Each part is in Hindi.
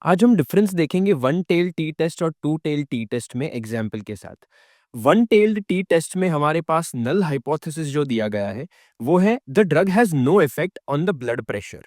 आज हम डिफरेंस देखेंगे वन टेल टी टेस्ट और टू टेल टी टेस्ट में एग्जाम्पल के साथ। वन टेल्ड टी टेस्ट में हमारे पास नल हाइपोथेसिस जो दिया गया है वो है the drug has no effect on the blood pressure.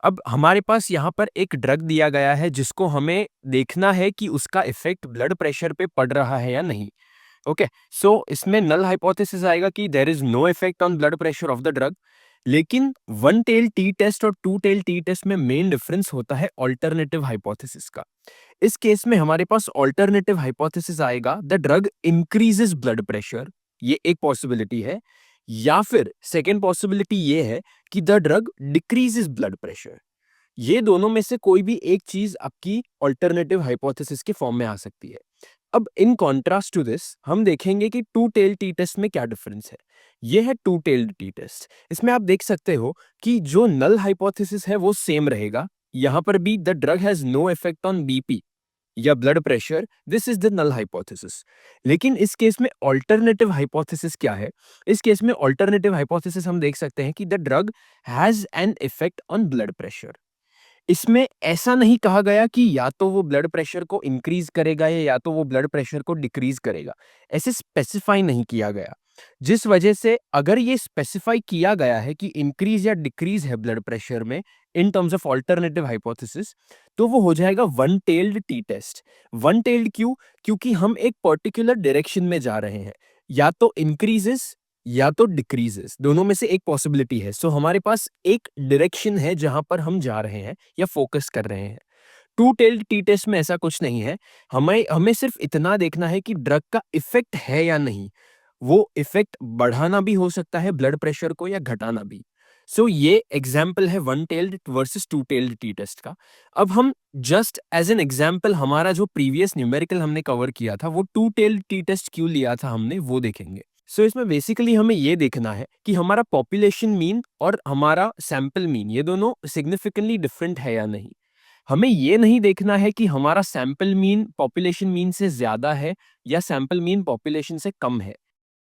अब हमारे पास यहाँ पर एक ड्रग दिया गया है जिसको हमें देखना है कि उसका इफेक्ट ब्लड प्रेशर पे पड़ रहा है या नहीं। ओके, सो इसमें नल हाइपोथेसिस आएगा कि there is no effect on blood pressure of the drug. लेकिन वन टेल टी टेस्ट और टू टेल टी टेस्ट में मेन डिफरेंस होता है ऑल्टरनेटिव हाइपोथेसिस का। इस केस में हमारे पास ऑल्टरनेटिव हाइपोथेसिस आएगा the drug increases blood pressure, ये एक पॉसिबिलिटी है। या फिर सेकेंड पॉसिबिलिटी ये है कि the drug decreases blood pressure. ये दोनों में से कोई भी एक चीज आपकी ऑल्टरनेटिव हाइपोथेसिस के फॉर्म में आ सकती है। अब इन कॉन्ट्रास्ट टू दिस हम देखेंगे कि टू टेल टी टेस्ट में क्या डिफरेंस है। ये है टू टेल्ड टी टेस्ट। इसमें आप देख सकते हो कि जो नल हाइपोथेसिस है वो सेम रहेगा। यहां पर भी the drug has no effect on BP या blood pressure, this is the null hypothesis. लेकिन इस केस में ऑल्टरनेटिव हाइपोथेसिस क्या है? इस केस में ऑल्टरनेटिव हाइपोथेसिस हम देख सकते हैं कि the drug has an effect on blood pressure. इसमें ऐसा नहीं कहा गया कि या तो वो ब्लड प्रेशर को इंक्रीज करेगा या तो वो ब्लड प्रेशर को डिक्रीज करेगा। ऐसे स्पेसिफाई नहीं किया गया, जिस वजह से अगर ये स्पेसिफाई किया गया है कि इंक्रीज या डिक्रीज है ब्लड प्रेशर में in terms of alternative hypothesis, तो वो हो जाएगा one tailed T test. One tailed क्यों? क्योंकि हम एक पर्टिकुलर डायरेक्शन में जा रहे हैं, या तो इंक्रीजेस या तो डिक्रीजेस, दोनों में से एक पॉसिबिलिटी है। सो हमारे पास एक डायरेक्शन है जहां पर हम जा रहे हैं या फोकस कर रहे हैं। टू टेल्ड टी टेस्ट में ऐसा कुछ नहीं है। हमें हमें सिर्फ इतना देखना है कि ड्रग का इफेक्ट है या नहीं। वो इफेक्ट बढ़ाना भी हो सकता है ब्लड प्रेशर को या घटाना भी। सो ये एग्जाम्पल है one tailed versus two tailed T test का। अब हम जस्ट एज एन एग्जाम्पल हमारा जो प्रीवियस न्यूमेरिकल हमने कवर किया था वो टू टेल्ड टी टेस्ट क्यों लिया था हमने, वो देखेंगे। सो इसमें बेसिकली हमें ये देखना है कि हमारा पॉपुलेशन मीन और हमारा सैंपल मीन ये दोनों सिग्निफिकेंटली डिफरेंट है या नहीं। हमें ये नहीं देखना है कि हमारा सैंपल मीन पॉपुलेशन मीन से ज्यादा है या सैंपल मीन पॉपुलेशन से कम है।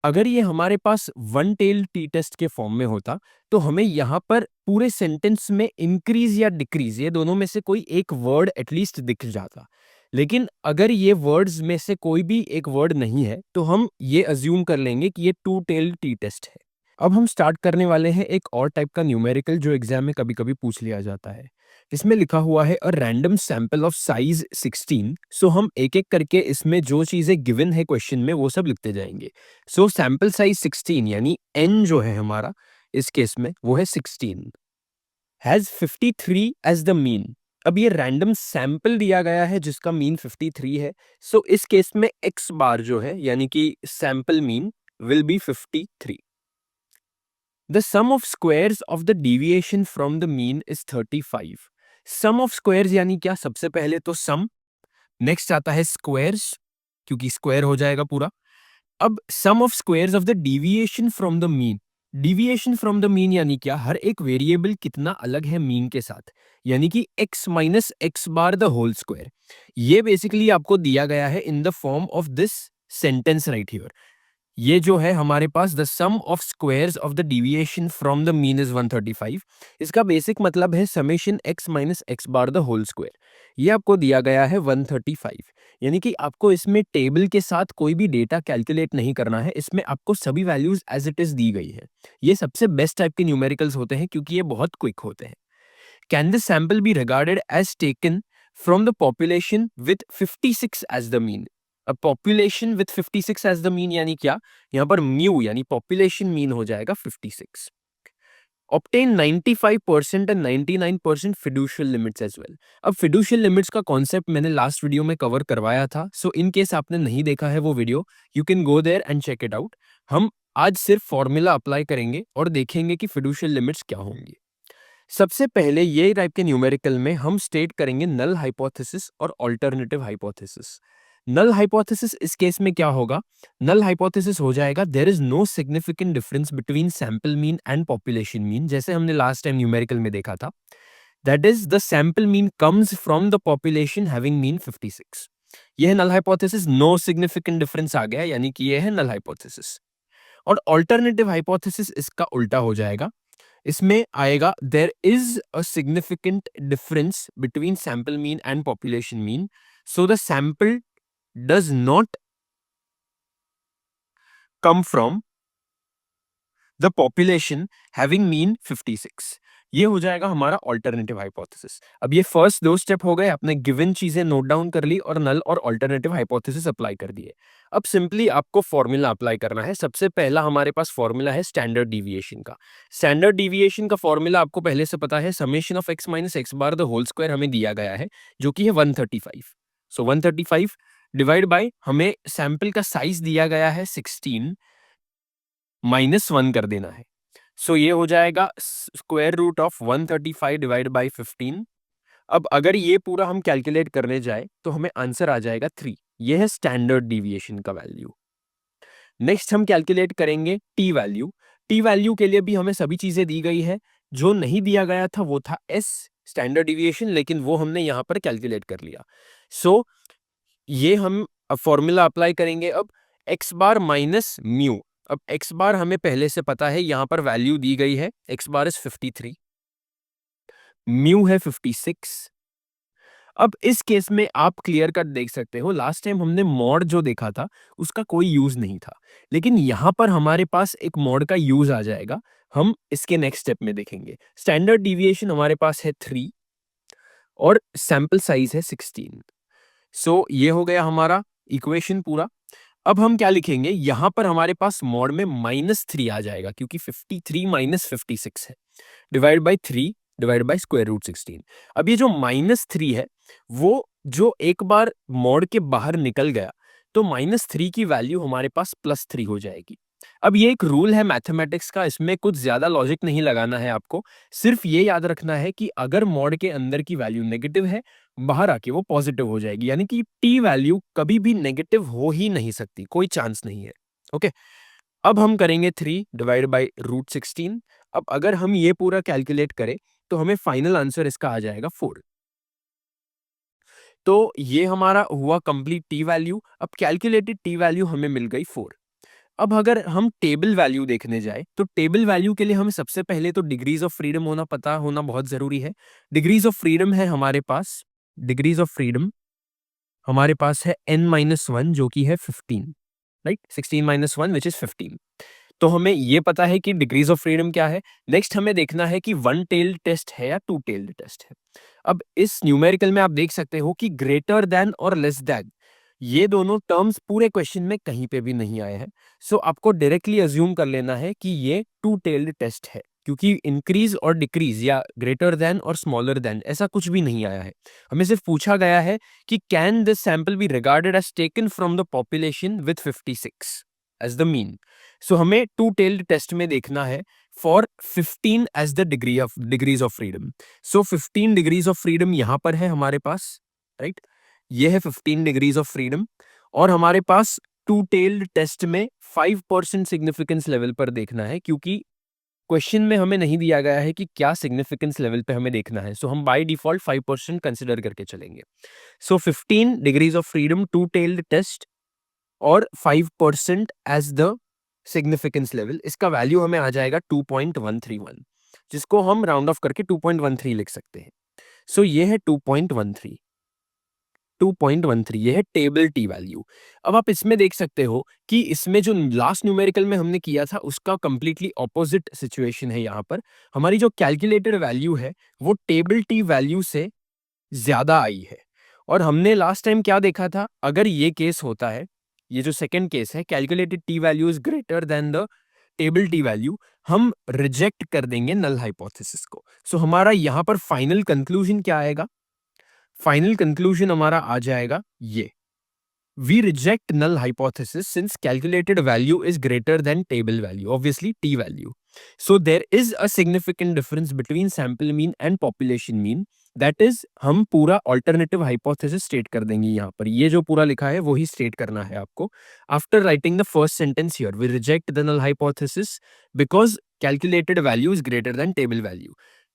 अगर ये हमारे पास वन टेल टी टेस्ट के फॉर्म में होता तो हमें यहाँ पर पूरे सेंटेंस में इंक्रीज या डिक्रीज ये दोनों में से कोई एक वर्ड एटलीस्ट दिख जाता। लेकिन अगर ये वर्ड्स में से कोई भी एक वर्ड नहीं है तो हम ये अज्यूम कर लेंगे कि ये टू टेल टी टेस्ट है। अब हम स्टार्ट करने वाले हैं एक और टाइप का न्यूमेरिकल जो एग्जाम में कभी कभी पूछ लिया जाता है। इसमें लिखा हुआ है a random sample of size 16। सो हम एक एक करके इसमें जो चीजें गिवन है क्वेश्चन में वो सब लिखते जाएंगे। सो सैंपल साइज 16 यानी एन जो है हमारा इस केस में वो है 16, हैज 53 एज द मीन। अब ये रैंडम सैंपल दिया गया है जिसका मीन 53 है। सो इस केस में एक्स बार जो है यानी कि sample mean will be 53। The sum of squares of the deviation from the mean is 35। Sum of squares यानी क्या? सबसे पहले तो सम, नेक्स्ट आता है स्क्वायर्स क्योंकि स्क्वायर हो जाएगा पूरा। अब sum of squares of the deviation from the mean. Deviation from the mean यानी क्या? हर एक वेरिएबल कितना अलग है मीन के साथ, यानी कि x minus x bar the whole square. ये बेसिकली आपको दिया गया है in the form of this sentence right here. ये जो है हमारे पास the sum of squares of the deviation from the mean is 135। इसका बेसिक मतलब है summation x minus x bar the whole square. ये आपको दिया गया है 135, यानी कि आपको इसमें टेबल के साथ कोई भी डेटा कैलकुलेट नहीं करना है। इसमें आपको सभी वैल्यूज एज इट इज दी गई है। ये सबसे बेस्ट टाइप के न्यूमेरिकल्स होते हैं क्योंकि ये बहुत क्विक होते हैं। Can this sample be regarded as taken from the population with 56 as the mean. अब population with 56 as the mean यानी क्या? यहां पर म्यू यानी पॉपुलेशन मीन हो जाएगा 56। Obtain 95% and 99% fiducial limits as well. अब फिडुशियल लिमिट्स का कॉन्सेप्ट मैंने लास्ट वीडियो में कवर करवाया था। सो इन केस आपने नहीं देखा है वो video, you can go there and check it out. हम आज सिर्फ फॉर्मूला अप्लाई करेंगे और देखेंगे कि फिडुशियल लिमिट्स क्या होंगी। सबसे पहले ये टाइप के न्यूमेरिकल में हम स्टेट करेंगे नल हाइपोथेसिस और अल्टरनेटिव हाइपोथेसिस। नल हाइपोथेसिस इस केस में क्या होगा? नल हाइपोथेसिस हो जाएगा there is no significant difference between sample mean and population mean, जैसे हमने लास्ट टाइम न्यूमेरिकल में देखा था। That is the sample mean comes from the population having mean 56। यह है null hypothesis, no significant difference आ गया यानी कि यह है नल हाइपोथेसिस। और अल्टरनेटिव हाइपोथेसिस इसका उल्टा हो जाएगा। इसमें आएगा there is a significant difference between sample mean and population mean, so the sample does not come from the population having mean 56। ये हो जाएगा हमारा ऑल्टरनेटिव हाइपोथेसिस। अब ये फर्स्ट दो स्टेप हो गए, आपने गिवन चीजें नोट डाउन कर ली और नल और ऑल्टरनेटिव हाइपोथेसिस अप्लाई कर दिए। अब सिंपली आपको फॉर्मूला अप्लाई करना है। सबसे पहला हमारे पास फॉर्मूला है स्टैंडर्ड डिविएशन का। स्टैंडर्ड डिविएशन का फॉर्मूला आपको पहले से पता है, summation of x minus x bar the whole square हमें दिया गया है, जो कि है 135। सो 135 डिवाइड बाय हमें सैंपल का साइज दिया गया है 16 -1 कर देना है। सो ये हो जाएगा square root of 135 divide by 15। अब अगर ये पूरा हम कैलकुलेट करने जाए तो हमें आंसर आ जाएगा 3। ये है स्टैंडर्ड डिविएशन का वैल्यू। नेक्स्ट हम कैलकुलेट करेंगे टी वैल्यू। टी वैल्यू के लिए भी हमें सभी चीजें दी गई है। जो नहीं दिया गया था वो था एस स्टैंडर्ड डिविएशन, लेकिन वो हमने यहां पर कैलकुलेट कर लिया। सो ये हम अब फॉर्मूला अप्लाई करेंगे। अब एक्स बार माइनस म्यू। अब एक्स बार हमें पहले से पता है, यहां पर वैल्यू दी गई है, एक्स बार इज 53, म्यू है 56। अब इस केस में आप क्लियर कट देख सकते हो, लास्ट टाइम हमने मॉड जो देखा था उसका कोई यूज नहीं था, लेकिन यहां पर हमारे पास एक मॉड का यूज आ जाएगा। हम इसके नेक्स्ट स्टेप में देखेंगे। स्टैंडर्ड डिविएशन हमारे पास है 3 और सैंपल साइज है 16। सो ये हो गया हमारा इक्वेशन पूरा। अब हम क्या लिखेंगे, यहां पर हमारे पास मॉड में -3 आ जाएगा, क्योंकि 53 माइनस 56 है, divide by 3 divide by square root 16। अब ये जो -3 है वो जो एक बार मॉड के बाहर निकल गया, तो -3 की वैल्यू हमारे पास +3 हो जाएगी। अब ये एक रूल है मैथमेटिक्स का, इसमें कुछ ज्यादा लॉजिक नहीं लगाना है आपको, सिर्फ ये याद रखना है कि अगर मॉड के अंदर की वैल्यू नेगेटिव है, बाहर आके वो पॉजिटिव हो जाएगी, यानी कि टी वैल्यू कभी भी नेगेटिव हो ही नहीं सकती, कोई चांस नहीं है। ओके, अब हम करेंगे 3 डिवाइड बाई रूट 16। अब अगर हम ये पूरा कैलकुलेट करें तो हमें फाइनल आंसर इसका आ जाएगा 4। तो ये हमारा हुआ कंप्लीट टी वैल्यू। अब कैलकुलेटेड टी वैल्यू हमें मिल गई 4। अब अगर हम टेबल वैल्यू देखने जाए तो टेबल वैल्यू के लिए हमें सबसे पहले तो डिग्रीज ऑफ फ्रीडम होना पता होना बहुत जरूरी है। डिग्रीज ऑफ फ्रीडम है हमारे पास, डिग्रीज ऑफ फ्रीडम हमारे पास है n-1 जो कि है 15, राइट, 16 - 1 विच इज 15। तो हमें ये पता है कि डिग्रीज ऑफ फ्रीडम क्या है। नेक्स्ट हमें देखना है कि वन टेल्ड टेस्ट है या टू टेल्ड टेस्ट है। अब इस न्यूमेरिकल में आप देख सकते हो कि ग्रेटर देन और लेस देन, ये दोनों टर्म्स पूरे क्वेश्चन में कहीं पे भी नहीं आए हैं। सो आपको डायरेक्टली अज्यूम कर लेना है कि ये टू टेल्ड टेस्ट है, क्योंकि इंक्रीज और डिक्रीज या ग्रेटर देन और स्मॉलर देन ऐसा कुछ भी नहीं आया है। हमें सिर्फ पूछा गया है कि can this sample be regarded as taken from the population with 56 as the mean. So हमें टू टेल्ड टेस्ट में देखना है for 15 as the degrees of freedom. So 15 degrees of freedom यहां पर है हमारे पास, राइट, ये है 15 डिग्रीज ऑफ फ्रीडम। और हमारे पास टू टेल्ड टेस्ट में 5% सिग्निफिकेंस लेवल पर देखना है, क्योंकि क्वेश्चन में हमें नहीं दिया गया है कि क्या सिग्निफिकेंस लेवल पे हमें देखना है। सो हम बाय डिफॉल्ट 5% कंसिडर करके चलेंगे। So 15 degrees of freedom two tailed test और 5% एज द सिग्निफिकेंस लेवल, इसका वैल्यू हमें आ जाएगा 2.131, जिसको हम राउंड ऑफ करके 2.13 लिख सकते हैं। सो ये है 2.13, 2.13, ये है टेबल टी वैल्यू। अब आप इसमें देख सकते हो कि इसमें जो लास्ट न्यूमेरिकल में हमने किया था उसका कंप्लीटली ऑपोजिट सिचुएशन है। यहाँ पर हमारी जो कैलकुलेटेड वैल्यू है वो टेबल टी वैल्यू से ज्यादा आई है। और हमने लास्ट टाइम क्या देखा था, अगर ये केस होता है, ये जो सेकंड केस है, calculated T value is greater than the table T value, हम रिजेक्ट कर देंगे नल हाइपोथेसिस को। सो हमारा यहाँ पर फाइनल कंक्लूजन क्या आएगा, फाइनल कंक्लूजन हमारा आ जाएगा ये, we reject null hypothesis since calculated value is greater than table value, obviously t value. So there is a significant difference between sample mean and population mean. That is, हम पूरा alternative hypothesis state कर देंगे यहाँ पर। ये जो पूरा लिखा है वही state करना है आपको। After writing the first sentence here, we reject the null hypothesis because calculated value is greater than table value.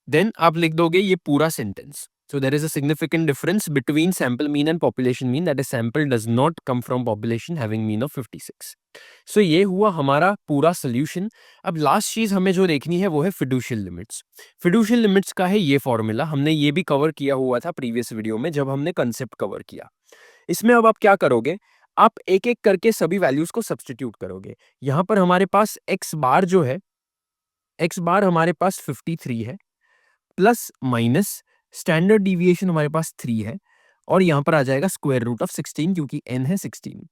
Then आप लिख दोगे ये पूरा sentence. So there is a significant difference between sample mean and population mean, that is sample does not come from population having mean of 56. So ये हुआ हमारा पूरा सोल्यूशन। अब लास्ट चीज हमें जो देखनी है वो है फिडुशियल लिमिट्स। फिडुशियल लिमिट्स का है ये फॉर्मूला, हमने ये भी कवर किया हुआ था प्रीवियस वीडियो में जब हमने कंसेप्ट कवर किया। इसमें अब आप क्या करोगे, आप एक एक करके सभी वैल्यूज को सब्सटीट्यूट करोगे। यहाँ पर हमारे पास एक्स बार जो है, एक्स बार हमारे पास 53 है, प्लस माइनस स्टैंडर्ड डिविएशन हमारे पास 3 है, और यहाँ पर आ जाएगा स्क्वायर रूट ऑफ 16 क्योंकि n है 16,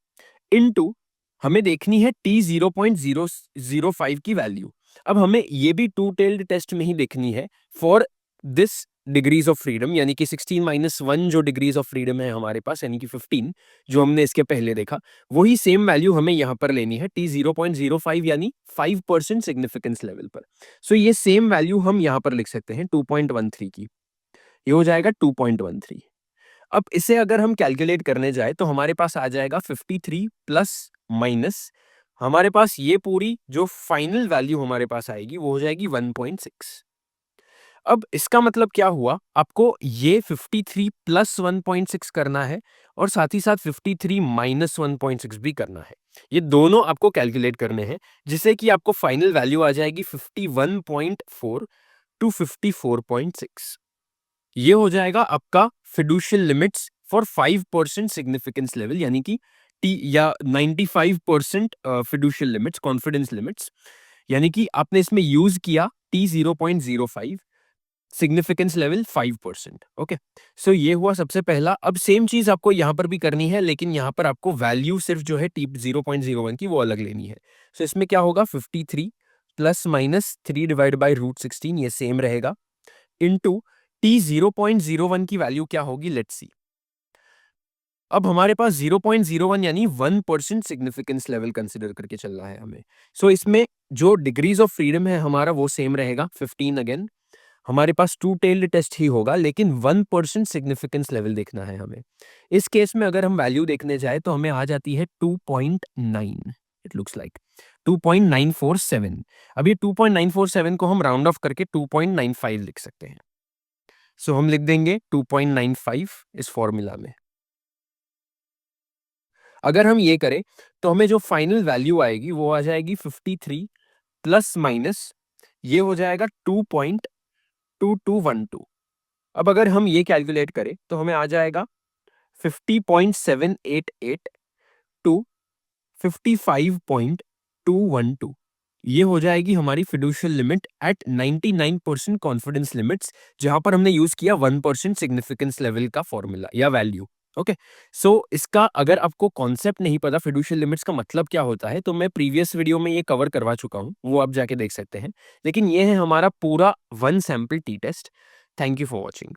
इनटू हमें देखनी है t 0.005 की वैल्यू। अब हमें ये भी टू टेल्ड टेस्ट में ही देखनी है for this degrees of freedom, यानी कि 16 माइनस 1 जो डिग्रीज ऑफ फ्रीडम है हमारे पास, यानी कि 15 जो हमने इसके पहले देखा, वही सेम वैल्यू हमें यहाँ पर लेनी है t 0.05 यानी 5% सिग्निफिकेंस लेवल पर। सो ये सेम वैल्यू हम यहाँ पर लिख सकते हैं 2.13 की, ये हो जाएगा 2.13। अब इसे अगर हम कैलकुलेट करने जाए तो हमारे पास आ जाएगा 53 प्लस माइनस हमारे पास ये पूरी जो फाइनल वैल्यू हमारे पास आएगी वो हो जाएगी 1.6। अब इसका मतलब क्या हुआ, आपको ये 53 प्लस 1.6 करना है और साथ ही साथ 53 माइनस 1.6 भी करना है। ये दोनों आपको कैलकुलेट करने हैं, जिससे कि आपको फाइनल वैल्यू आ जाएगी 51.4 टू 54.6। ये हो जाएगा आपका फिडुशियल लिमिट्स फॉर 5% सिग्निफिकेंस लेवल, यानी कि टी या 95% फिडुशियल लिमिट्स, कॉन्फिडेंस लिमिट्स, यानी कि आपने इसमें यूज किया टी 0.05, सिग्निफिकेंस लेवल 5%। ओके, सो ये हुआ सबसे पहला। अब सेम चीज आपको यहाँ पर भी करनी है, लेकिन यहाँ पर आपको वैल्यू सिर्फ जो है टी 0.01 की वो अलग लेनी है। सो इसमें क्या होगा, 53 plus minus 3 divide by root 16, ये सेम रहेगा, इनटू टी 0.01 की वैल्यू क्या होगी, लेट्स सी। अब हमारे पास 0.01 यानी 1% सिग्निफिकेंस लेवल कंसिडर करके चलना है हमें। सो इसमें जो डिग्रीज ऑफ फ्रीडम है हमारा वो सेम रहेगा 15। अगेन हमारे पास टू टेल्ड टेस्ट ही होगा, लेकिन 1% सिग्निफिकेंस लेवल देखना है हमें। इस केस में अगर हम वैल्यू देखने जाए तो हमें आ जाती है 2.9, इट लुक्स लाइक 2.947। अब ये 2.947 को हम राउंड ऑफ करके 2.95 लिख सकते हैं। सो हम लिख देंगे 2.95 इस फॉर्मूला में। अगर हम ये करें तो हमें जो फाइनल वैल्यू आएगी वो आ जाएगी 53 प्लस माइनस ये हो जाएगा 2.2212। अब अगर हम ये कैलकुलेट करें तो हमें आ जाएगा 50.788 टू 55.212। ये हो जाएगी हमारी फिडुशियल लिमिट एट 99% कॉन्फिडेंस लिमिट्स, जहां पर हमने यूज किया 1% सिग्निफिकेंस लेवल का फॉर्मूला या वैल्यू। ओके, सो इसका अगर आपको कॉन्सेप्ट नहीं पता फिडुशियल लिमिट्स का मतलब क्या होता है, तो मैं प्रीवियस वीडियो में ये कवर करवा चुका हूं, वो आप जाके देख सकते हैं। लेकिन ये है हमारा पूरा one sample T test. Thank you for watching.